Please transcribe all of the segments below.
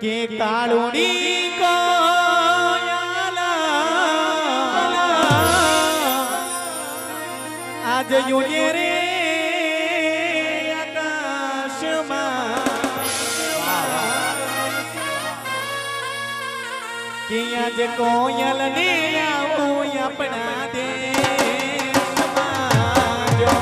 કે કાળુડી કોયાલા આજ યુને રે कि आज कोयल ने आओ अपना देश समाजो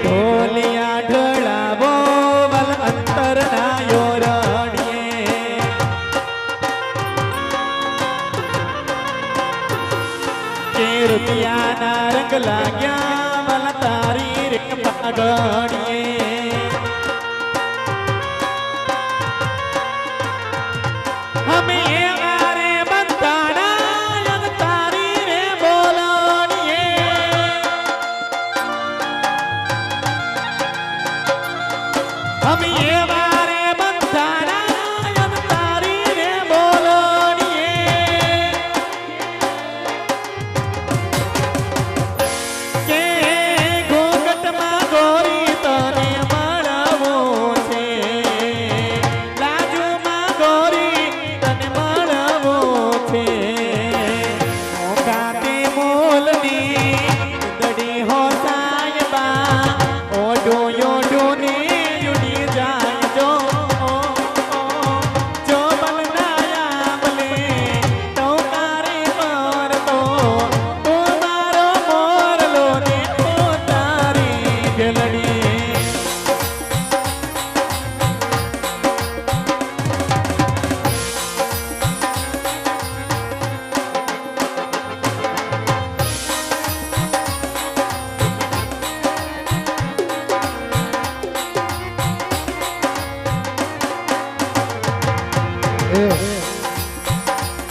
ढोलिया ढोलावो वल अंतर नायो रड़िए के रुपया ना रंग लाग्या वल तारी रे पगड़िए हमें हम ये बारे बंधाना यम तारी रे बोलोनिए के घोंघट में गोरी तने मळवो छे लाजू में गोरी तने मळवो छे मोकाते मोलनी दड़ी हो सायबा ओडो योडो ने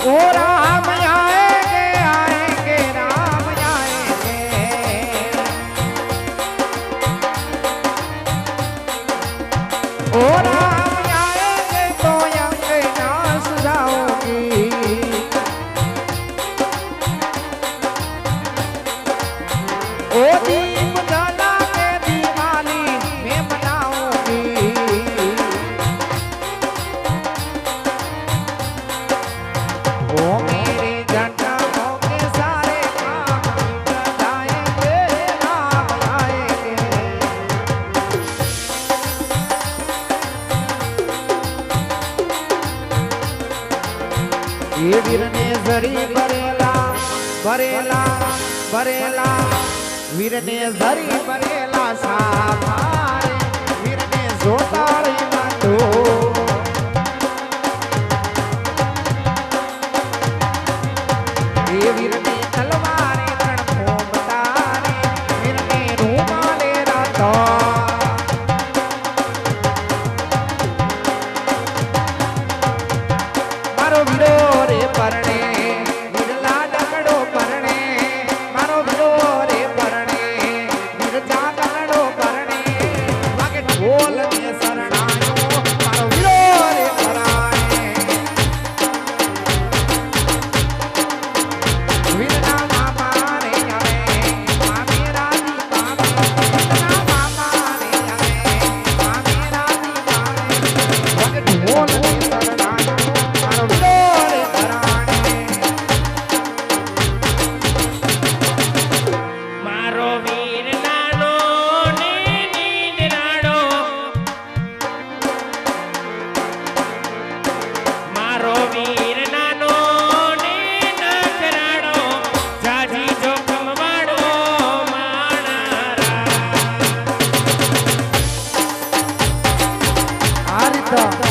ओ राम आएंगे आएंगे राम आएंगे ओ राम आएंगे तो अंगना सजाऊंगी ओ दीप जला के दिवाली मैं बनाऊंगी ओ मेरे जन्मों के सारे काम जाएंगे राम आएंगे ये वीर ने जरी बरेला बरेला बरेला वीर ने जरी बरेला साफा હતા